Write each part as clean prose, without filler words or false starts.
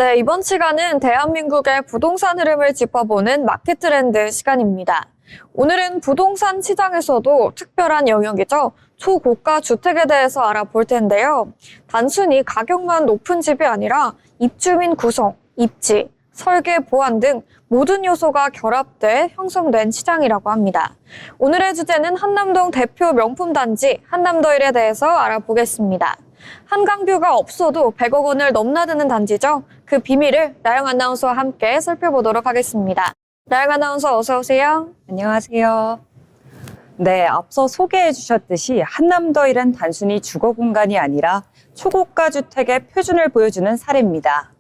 네, 이번 시간은 대한민국의 부동산 흐름을 짚어보는 마켓 트렌드 시간입니다. 오늘은 부동산 시장에서도 특별한 영역이죠. 초고가 주택에 대해서 알아볼 텐데요. 단순히 가격만 높은 집이 아니라 입주민 구성, 입지, 설계, 보안 등 모든 요소가 결합돼 형성된 시장이라고 합니다. 오늘의 주제는 한남동 대표 명품 단지 한남더일에 대해서 알아보겠습니다. 한강뷰가 없어도 100억 원을 넘나드는 단지죠. 그 비밀을 나영 아나운서와 함께 살펴보도록 하겠습니다. 나영 아나운서 어서 오세요. 안녕하세요. 네, 앞서 소개해 주셨듯이 한남더일은 단순히 주거 공간이 아니라 초고가 주택의 표준을 보여주는 사례입니다.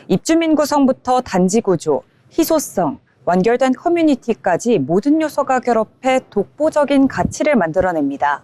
입주민 구성부터 단지 구조, 희소성, 완결된 커뮤니티까지 모든 요소가 결합해 독보적인 가치를 만들어냅니다.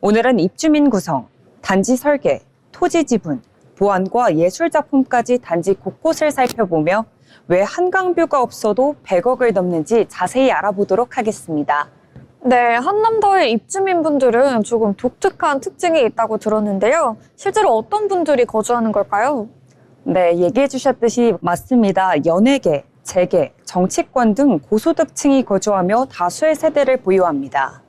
오늘은 입주민 구성, 단지 설계, 토지 지분, 보안과 예술 작품까지 단지 곳곳을 살펴보며 왜 한강뷰가 없어도 100억을 넘는지 자세히 알아보도록 하겠습니다. 네, 한남더일 입주민분들은 조금 독특한 특징이 있다고 들었는데요. 실제로 어떤 분들이 거주하는 걸까요? 네, 얘기해 주셨듯이 맞습니다. 연예계, 재계, 정치권 등 고소득층이 거주하며 다수의 세대를 보유합니다.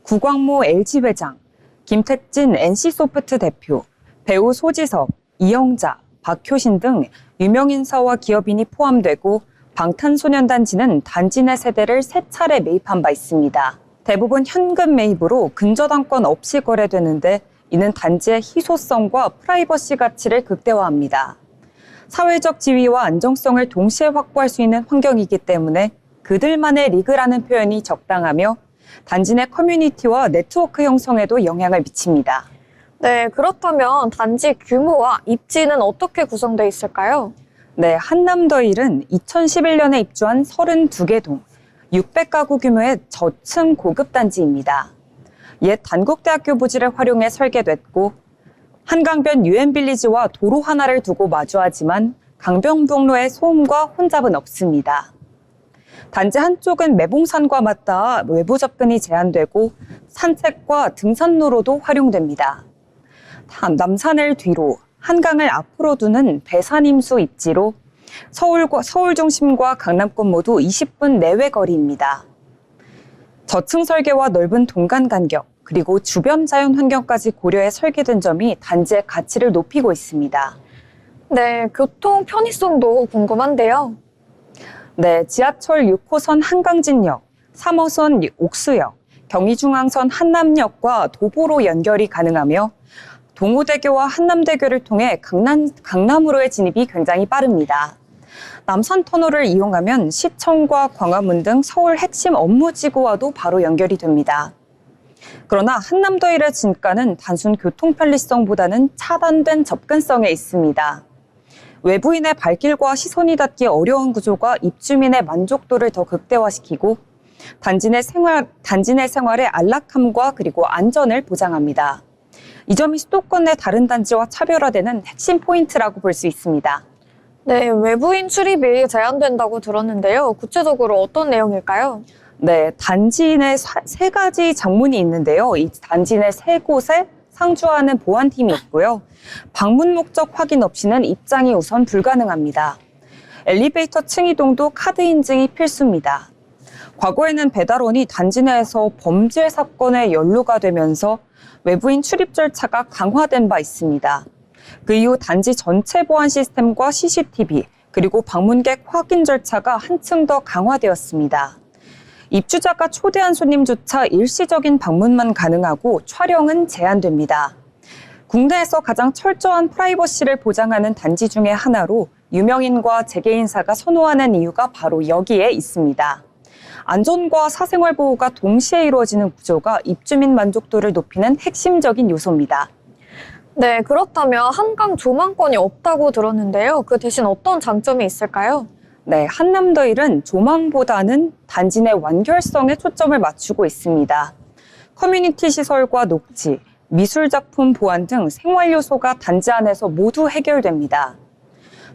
구광모 LG 회장, 김택진 NC소프트 대표, 배우 소지섭, 이영자, 박효신 등 유명 인사와 기업인이 포함되고 방탄소년단지는 단지 내 세대를 3차례 매입한 바 있습니다. 대부분 현금 매입으로 근저당권 없이 거래되는데 이는 단지의 희소성과 프라이버시 가치를 극대화합니다. 사회적 지위와 안정성을 동시에 확보할 수 있는 환경이기 때문에 그들만의 리그라는 표현이 적당하며 단지 내 커뮤니티와 네트워크 형성에도 영향을 미칩니다. 네, 그렇다면 단지 규모와 입지는 어떻게 구성되어 있을까요? 네, 한남더일은 2011년에 입주한 32개 동, 600가구 규모의 저층 고급 단지입니다. 옛 단국대학교 부지를 활용해 설계됐고 한강변 유엔빌리지와 도로 하나를 두고 마주하지만 강변북로의 소음과 혼잡은 없습니다. 단지 한쪽은 매봉산과 맞닿아 외부 접근이 제한되고 산책과 등산로로도 활용됩니다. 남산을 뒤로, 한강을 앞으로 두는 배산임수 입지로 서울 중심과 강남권 모두 20분 내외 거리입니다. 저층 설계와 넓은 동간 간격, 그리고 주변 자연 환경까지 고려해 설계된 점이 단지의 가치를 높이고 있습니다. 네, 교통 편의성도 궁금한데요. 네, 지하철 6호선 한강진역, 3호선 옥수역, 경의중앙선 한남역과 도보로 연결이 가능하며 동호대교와 한남대교를 통해 강남으로의 진입이 굉장히 빠릅니다. 남산터널을 이용하면 시청과 광화문 등 서울 핵심 업무지구와도 바로 연결이 됩니다. 그러나 한남더일의 진가는 단순 교통 편리성보다는 차단된 접근성에 있습니다. 외부인의 발길과 시선이 닿기 어려운 구조가 입주민의 만족도를 더 극대화시키고 단지 내 생활의 안락함과 그리고 안전을 보장합니다. 이 점이 수도권 내 다른 단지와 차별화되는 핵심 포인트라고 볼 수 있습니다. 네, 외부인 출입이 제한된다고 들었는데요. 구체적으로 어떤 내용일까요? 네, 단지 내 3가지 장문이 있는데요. 이 단지 내 3곳에 상주하는 보안팀이 있고요. 방문 목적 확인 없이는 입장이 우선 불가능합니다. 엘리베이터 층이동도 카드 인증이 필수입니다. 과거에는 배달원이 단지 내에서 범죄 사건에 연루가 되면서 외부인 출입 절차가 강화된 바 있습니다. 그 이후 단지 전체 보안 시스템과 CCTV, 그리고 방문객 확인 절차가 한층 더 강화되었습니다. 입주자가 초대한 손님조차 일시적인 방문만 가능하고 촬영은 제한됩니다. 국내에서 가장 철저한 프라이버시를 보장하는 단지 중에 하나로 유명인과 재계인사가 선호하는 이유가 바로 여기에 있습니다. 안전과 사생활 보호가 동시에 이루어지는 구조가 입주민 만족도를 높이는 핵심적인 요소입니다. 네, 그렇다면 한강 조망권이 없다고 들었는데요. 그 대신 어떤 장점이 있을까요? 네, 한남더일은 조망보다는 단지 내 완결성에 초점을 맞추고 있습니다. 커뮤니티 시설과 녹지, 미술작품 보안 등 생활 요소가 단지 안에서 모두 해결됩니다.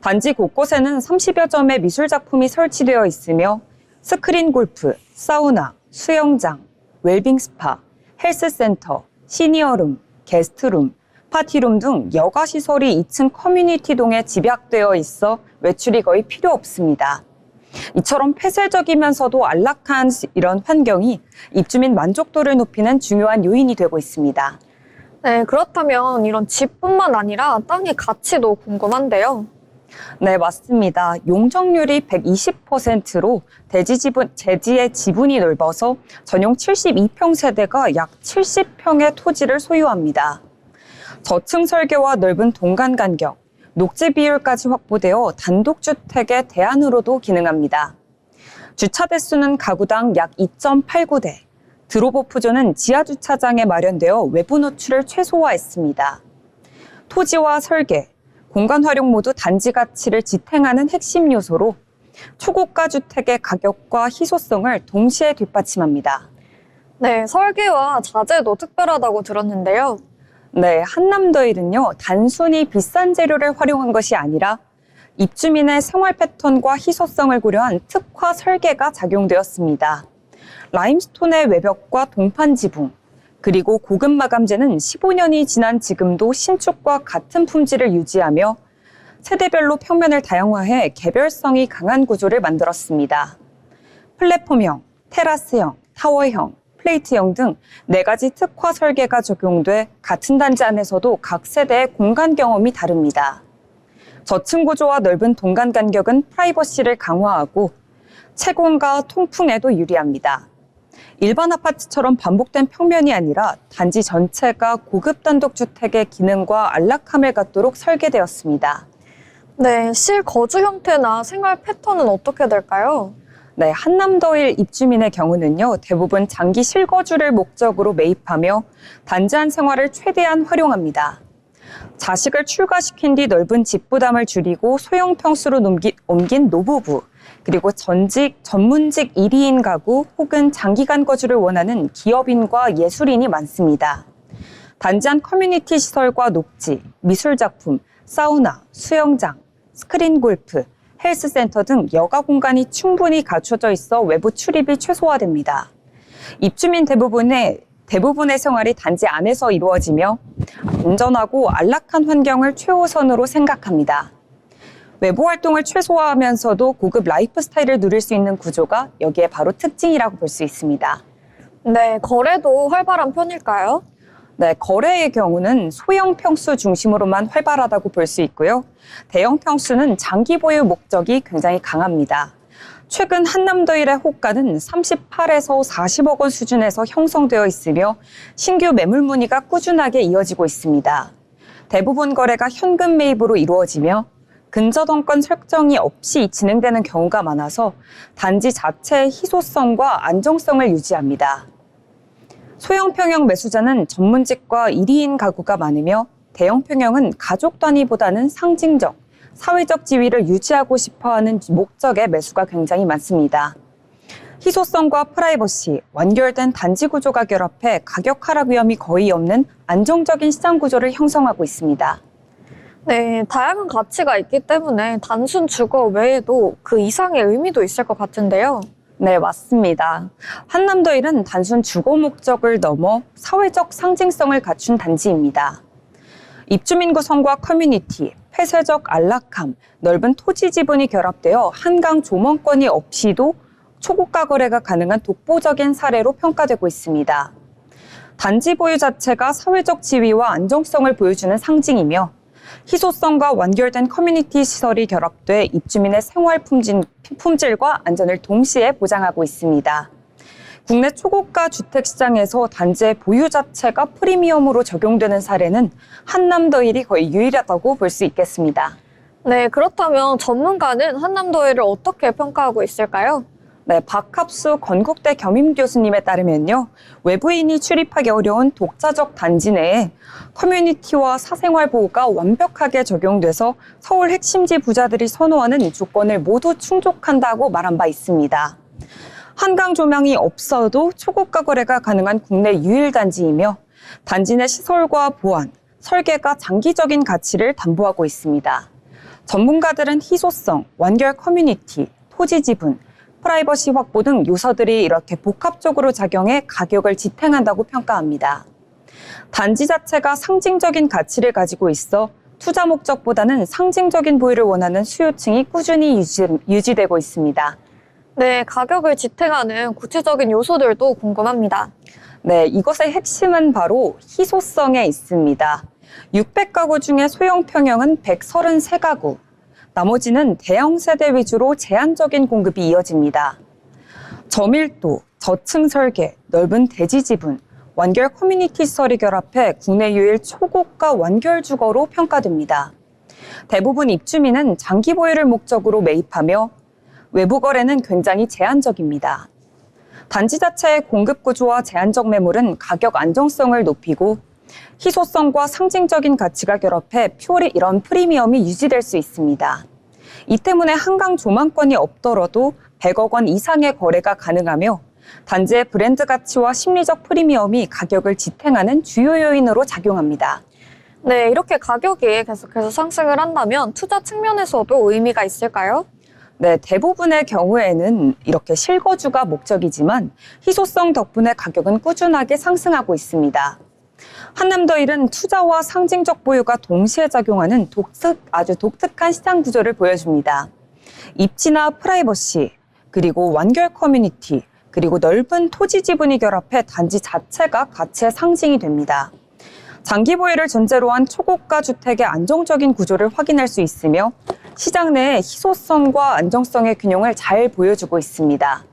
단지 곳곳에는 30여 점의 미술작품이 설치되어 있으며 스크린 골프, 사우나, 수영장, 웰빙 스파, 헬스센터, 시니어룸, 게스트룸, 파티룸 등 여가시설이 2층 커뮤니티동에 집약되어 있어 외출이 거의 필요 없습니다. 이처럼 폐쇄적이면서도 안락한 이런 환경이 입주민 만족도를 높이는 중요한 요인이 되고 있습니다. 네, 그렇다면 이런 집뿐만 아니라 땅의 가치도 궁금한데요. 네, 맞습니다. 용적률이 120%로 대지의 지분이 넓어서 전용 72평 세대가 약 70평의 토지를 소유합니다. 저층 설계와 넓은 동간 간격, 녹지 비율까지 확보되어 단독주택의 대안으로도 기능합니다. 주차 대수는 가구당 약 2.89대, 드롭오프존은 지하주차장에 마련되어 외부 노출을 최소화했습니다. 토지와 설계, 공간 활용 모두 단지 가치를 지탱하는 핵심 요소로 초고가 주택의 가격과 희소성을 동시에 뒷받침합니다. 네, 설계와 자재도 특별하다고 들었는데요. 네, 한남더일은요, 단순히 비싼 재료를 활용한 것이 아니라 입주민의 생활 패턴과 희소성을 고려한 특화 설계가 작용되었습니다. 라임스톤의 외벽과 동판 지붕, 그리고 고급 마감재는 15년이 지난 지금도 신축과 같은 품질을 유지하며 세대별로 평면을 다양화해 개별성이 강한 구조를 만들었습니다. 플랫폼형, 테라스형, 타워형, 플레이트형 등 4가지 특화 설계가 적용돼 같은 단지 안에서도 각 세대의 공간 경험이 다릅니다. 저층 구조와 넓은 동간 간격은 프라이버시를 강화하고 채광과 통풍에도 유리합니다. 일반 아파트처럼 반복된 평면이 아니라 단지 전체가 고급 단독주택의 기능과 안락함을 갖도록 설계되었습니다. 네, 실거주 형태나 생활 패턴은 어떻게 될까요? 네, 한남더일 입주민의 경우는요, 대부분 장기 실거주를 목적으로 매입하며 단지 안 생활을 최대한 활용합니다. 자식을 출가시킨 뒤 넓은 집 부담을 줄이고 소형 평수로 옮긴 노부부, 그리고 전문직 1인인 가구 혹은 장기간 거주를 원하는 기업인과 예술인이 많습니다. 단지 안 커뮤니티 시설과 녹지, 미술작품, 사우나, 수영장, 스크린 골프, 헬스센터 등 여가 공간이 충분히 갖춰져 있어 외부 출입이 최소화됩니다. 입주민 대부분의 생활이 단지 안에서 이루어지며 안전하고 안락한 환경을 최우선으로 생각합니다. 외부 활동을 최소화하면서도 고급 라이프 스타일을 누릴 수 있는 구조가 여기에 바로 특징이라고 볼 수 있습니다. 네, 거래도 활발한 편일까요? 네, 거래의 경우는 소형 평수 중심으로만 활발하다고 볼 수 있고요. 대형 평수는 장기 보유 목적이 굉장히 강합니다. 최근 한남더일의 호가는 38에서 40억 원 수준에서 형성되어 있으며 신규 매물 문의가 꾸준하게 이어지고 있습니다. 대부분 거래가 현금 매입으로 이루어지며 근저당권 설정이 없이 진행되는 경우가 많아서 단지 자체의 희소성과 안정성을 유지합니다. 소형 평형 매수자는 전문직과 1인인 가구가 많으며 대형 평형은 가족 단위보다는 상징적, 사회적 지위를 유지하고 싶어하는 목적의 매수가 굉장히 많습니다. 희소성과 프라이버시, 완결된 단지 구조가 결합해 가격 하락 위험이 거의 없는 안정적인 시장 구조를 형성하고 있습니다. 네, 다양한 가치가 있기 때문에 단순 주거 외에도 그 이상의 의미도 있을 것 같은데요. 네, 맞습니다. 한남더일은 단순 주거 목적을 넘어 사회적 상징성을 갖춘 단지입니다. 입주민 구성과 커뮤니티, 폐쇄적 안락함, 넓은 토지 지분이 결합되어 한강 조망권이 없이도 초고가 거래가 가능한 독보적인 사례로 평가되고 있습니다. 단지 보유 자체가 사회적 지위와 안정성을 보여주는 상징이며 희소성과 완결된 커뮤니티 시설이 결합돼 입주민의 생활 품질과 안전을 동시에 보장하고 있습니다. 국내 초고가 주택시장에서 단지의 보유 자체가 프리미엄으로 적용되는 사례는 한남더일이 거의 유일하다고 볼 수 있겠습니다. 네, 그렇다면 전문가는 한남더일을 어떻게 평가하고 있을까요? 네, 박합수 건국대 겸임교수님에 따르면요, 외부인이 출입하기 어려운 독자적 단지 내에 커뮤니티와 사생활 보호가 완벽하게 적용돼서 서울 핵심지 부자들이 선호하는 조건을 모두 충족한다고 말한 바 있습니다. 한강 조명이 없어도 초고가 거래가 가능한 국내 유일 단지이며 단지 내 시설과 보안, 설계가 장기적인 가치를 담보하고 있습니다. 전문가들은 희소성, 완결 커뮤니티, 토지 지분, 프라이버시 확보 등 요소들이 이렇게 복합적으로 작용해 가격을 지탱한다고 평가합니다. 단지 자체가 상징적인 가치를 가지고 있어 투자 목적보다는 상징적인 보유를 원하는 수요층이 꾸준히 유지되고 있습니다. 네, 가격을 지탱하는 구체적인 요소들도 궁금합니다. 네, 이것의 핵심은 바로 희소성에 있습니다. 600가구 중에 소형 평형은 133가구, 나머지는 대형 세대 위주로 제한적인 공급이 이어집니다. 저밀도, 저층 설계, 넓은 대지 지분, 완결 커뮤니티 시설이 결합해 국내 유일 초고가 완결 주거로 평가됩니다. 대부분 입주민은 장기 보유를 목적으로 매입하며 외부 거래는 굉장히 제한적입니다. 단지 자체의 공급 구조와 제한적 매물은 가격 안정성을 높이고 희소성과 상징적인 가치가 결합해 이런 프리미엄이 유지될 수 있습니다. 이 때문에 한강 조망권이 없더라도 100억 원 이상의 거래가 가능하며 단지의 브랜드 가치와 심리적 프리미엄이 가격을 지탱하는 주요 요인으로 작용합니다. 네, 이렇게 가격이 계속해서 상승을 한다면 투자 측면에서도 의미가 있을까요? 네, 대부분의 경우에는 이렇게 실거주가 목적이지만 희소성 덕분에 가격은 꾸준하게 상승하고 있습니다. 한남더일은 투자와 상징적 보유가 동시에 작용하는 아주 독특한 시장 구조를 보여줍니다. 입지나 프라이버시, 그리고 완결 커뮤니티, 그리고 넓은 토지 지분이 결합해 단지 자체가 가치의 상징이 됩니다. 장기 보유를 전제로 한 초고가 주택의 안정적인 구조를 확인할 수 있으며 시장 내의 희소성과 안정성의 균형을 잘 보여주고 있습니다.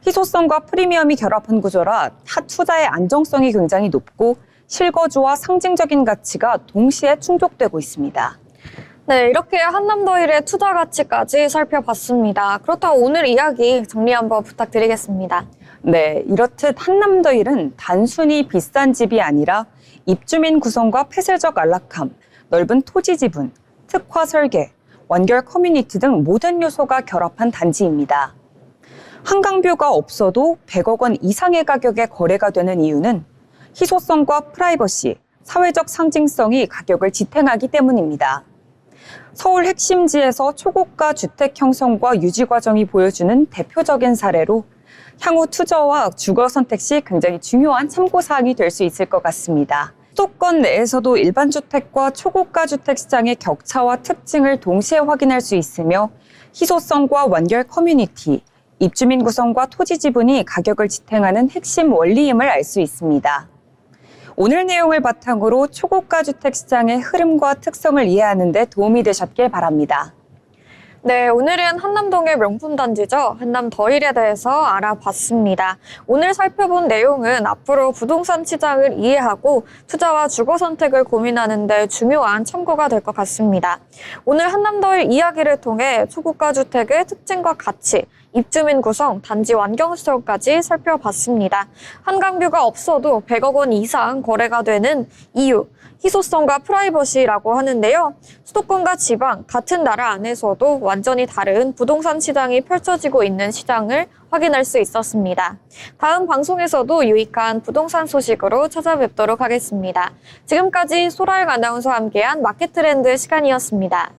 희소성과 프리미엄이 결합한 구조라 투자의 안정성이 굉장히 높고 실거주와 상징적인 가치가 동시에 충족되고 있습니다. 네, 이렇게 한남더일의 투자 가치까지 살펴봤습니다. 그렇다고 오늘 이야기 정리 한번 부탁드리겠습니다. 네, 이렇듯 한남더일은 단순히 비싼 집이 아니라 입주민 구성과 폐쇄적 안락함, 넓은 토지 지분, 특화 설계, 완결 커뮤니티 등 모든 요소가 결합한 단지입니다. 한강뷰가 없어도 100억 원 이상의 가격에 거래가 되는 이유는 희소성과 프라이버시, 사회적 상징성이 가격을 지탱하기 때문입니다. 서울 핵심지에서 초고가 주택 형성과 유지 과정이 보여주는 대표적인 사례로 향후 투자와 주거 선택 시 굉장히 중요한 참고사항이 될 수 있을 것 같습니다. 수도권 내에서도 일반 주택과 초고가 주택 시장의 격차와 특징을 동시에 확인할 수 있으며 희소성과 완결 커뮤니티, 입주민 구성과 토지 지분이 가격을 지탱하는 핵심 원리임을 알 수 있습니다. 오늘 내용을 바탕으로 초고가 주택 시장의 흐름과 특성을 이해하는 데 도움이 되셨길 바랍니다. 네, 오늘은 한남동의 명품 단지죠. 한남더일에 대해서 알아봤습니다. 오늘 살펴본 내용은 앞으로 부동산 시장을 이해하고 투자와 주거 선택을 고민하는 데 중요한 참고가 될 것 같습니다. 오늘 한남더일 이야기를 통해 초고가 주택의 특징과 가치, 입주민 구성, 단지 완경시설까지 살펴봤습니다. 한강뷰가 없어도 100억 원 이상 거래가 되는 이유, 희소성과 프라이버시라고 하는데요. 수도권과 지방, 같은 나라 안에서도 완전히 다른 부동산 시장이 펼쳐지고 있는 시장을 확인할 수 있었습니다. 다음 방송에서도 유익한 부동산 소식으로 찾아뵙도록 하겠습니다. 지금까지 소라영 아나운서와 함께한 마켓트렌드 시간이었습니다.